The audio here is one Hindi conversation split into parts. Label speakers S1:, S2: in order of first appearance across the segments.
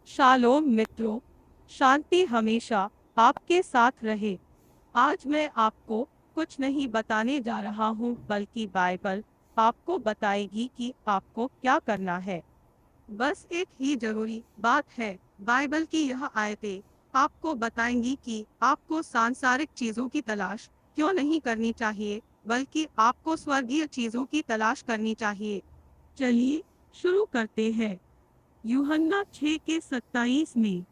S1: शालोम मित्रों, शांति हमेशा आपके साथ रहे। आज मैं आपको कुछ नहीं बताने जा रहा हूँ, बल्कि बाइबल आपको बताएगी कि आपको क्या करना है। बस एक ही जरूरी बात है, बाइबल की यह आयतें आपको बताएंगी कि आपको सांसारिक चीजों की तलाश क्यों नहीं करनी चाहिए, बल्कि आपको स्वर्गीय चीजों की तलाश करनी चाहिए। चलिए शुरू करते हैं। यूहन्ना 6:27 में,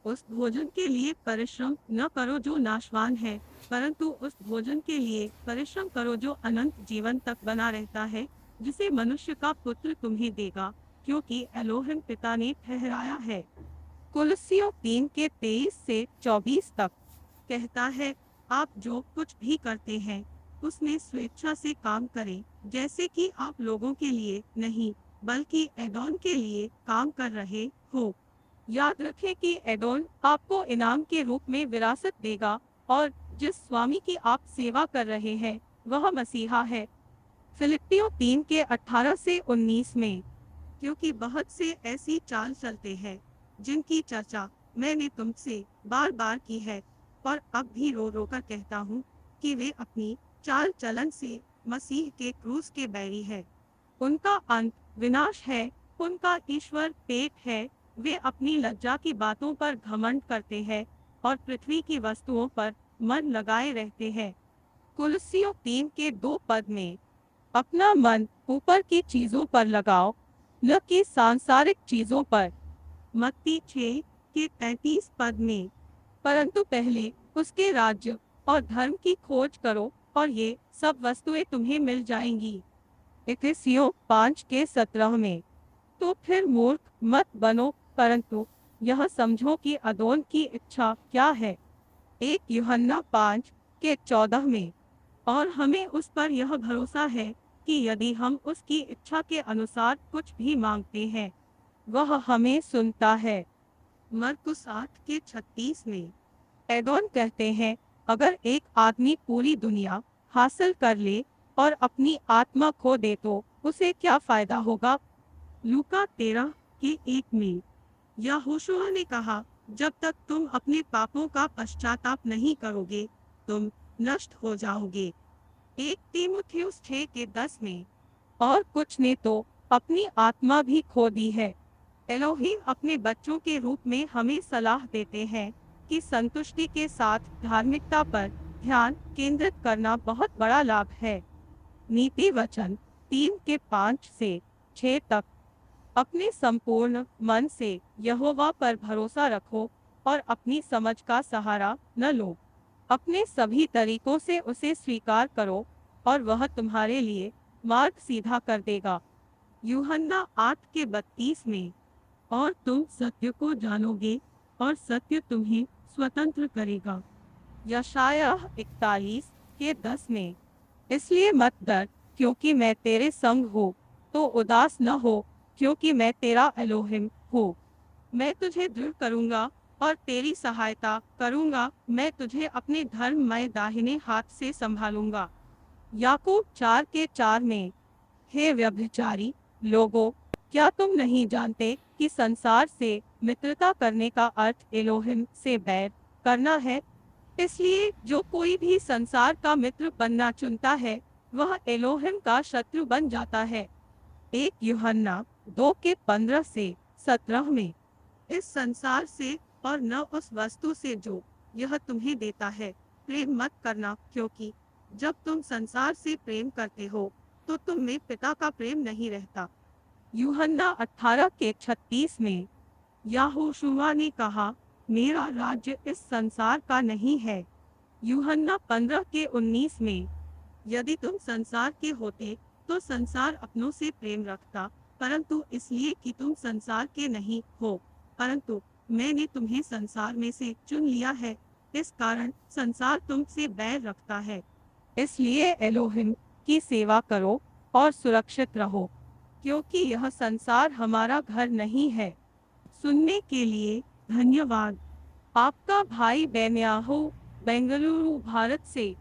S1: उस भोजन के लिए परिश्रम न करो जो नाशवान है, परंतु उस भोजन के लिए परिश्रम करो जो अनंत जीवन तक बना रहता है, जिसे मनुष्य का पुत्र तुम्हें देगा, क्योंकि एलोहिम पिता ने ठहराया है। कुलस्सियों 3:23 से 24 तक कहता है, आप जो कुछ भी करते हैं उसमें स्वेच्छा से काम करें, जैसे कि आप लोगों के लिए नहीं बल्कि एडोन के लिए काम कर रहे हो। याद रखें कि एडोन आपको इनाम के रूप में विरासत देगा, और जिस स्वामी की आप सेवा कर रहे हैं वह मसीहा है। फिलिप्पियों 3:18 से 19 में, क्योंकि बहुत से ऐसी चाल चलते हैं जिनकी चर्चा मैंने तुमसे बार बार की है, और अब भी रो रो कर कहता हूँ कि वे अपनी चाल चलन से मसीह के क्रूस के बैरी है। उनका अंत विनाश है, उनका ईश्वर पेट है। वे अपनी लज्जा की बातों पर घमंड करते हैं और पृथ्वी की वस्तुओं पर मन लगाए रहते हैं। कुलस्सियों 3:2 में, अपना मन ऊपर की चीजों पर लगाओ, न कि सांसारिक चीजों पर। मत्ती 6:33 में, परंतु पहले उसके राज्य और धर्म की खोज करो और ये सब वस्तुएं तुम्हें मिल जाएंगी। इफिसियों 5:17 में, तो फिर मूर्ख मत बनो, परंतु यह समझो कि अदोन की इच्छा क्या है। 1 यूहन्ना 5:14 में, और हमें उस पर यह भरोसा है कि यदि हम उसकी इच्छा के अनुसार कुछ भी मांगते हैं वह हमें सुनता है। मरकुस 8:36 में, एडोन कहते हैं, अगर एक आदमी पूरी दुनिया हासिल कर ले और अपनी आत्मा खो दे तो उसे क्या फायदा होगा। लूका 13:1 में, यहोशुआ ने कहा, जब तक तुम अपने पापों का पश्चाताप नहीं करोगे तुम नष्ट हो जाओगे। 1 तीमुथियुस 6:10 में, और कुछ ने तो अपनी आत्मा भी खो दी है। एलोहीम अपने बच्चों के रूप में हमें सलाह देते हैं कि संतुष्टि के साथ धार्मिकता पर ध्यान केंद्रित करना बहुत बड़ा लाभ है। नीति वचन 3:5 से 6 तक, अपने संपूर्ण मन से यहोवा पर भरोसा रखो और अपनी समझ का सहारा न लो। अपने सभी तरीकों से उसे स्वीकार करो और वह तुम्हारे लिए मार्ग सीधा कर देगा। यूहन्ना 8:32 में, और तुम सत्य को जानोगे और सत्य तुम्हें स्वतंत्र करेगा। यशायाह 41:10 में, इसलिए मत डर, क्योंकि मैं तेरे संग हूँ, तो उदास न हो, क्योंकि मैं तेरा एलोहिम हूँ। मैं तुझे दृढ़ करूँगा और तेरी सहायता करूँगा, मैं तुझे अपने धर्ममय दाहिने हाथ से संभालूंगा। याकूब 4:4 में, हे व्यभिचारी लोगों, क्या तुम नहीं जानते कि संसार से मित्रता करने का अर्थ एलोहिम से बैर करना है। इसलिए जो कोई भी संसार का मित्र बनना चुनता है वह एलोहिम का शत्रु बन जाता है। 1 यूहन्ना 2:15 से 17 में, इस संसार से और न उस वस्तु से जो यह तुम्हें देता है प्रेम मत करना, क्योंकि जब तुम संसार से प्रेम करते हो तो तुम में पिता का प्रेम नहीं रहता। यूहन्ना 18:36 में, यहोशुआ ने कहा, मेरा राज्य इस संसार का नहीं है। यूहन्ना 15:19 में, यदि तुम संसार के होते तो संसार अपनों से प्रेम रखता, परंतु इसलिए कि तुम संसार के नहीं हो, परंतु मैंने तुम्हें संसार में से चुन लिया है, इस कारण संसार तुमसे बैर रखता है। इसलिए एलोहिम की सेवा करो और सुरक्षित रहो, क्योंकि यह संसार हमारा घर नहीं है। सुनने के लिए धन्यवाद। आपका भाई बेन्याहू, बेंगलुरु, भारत से।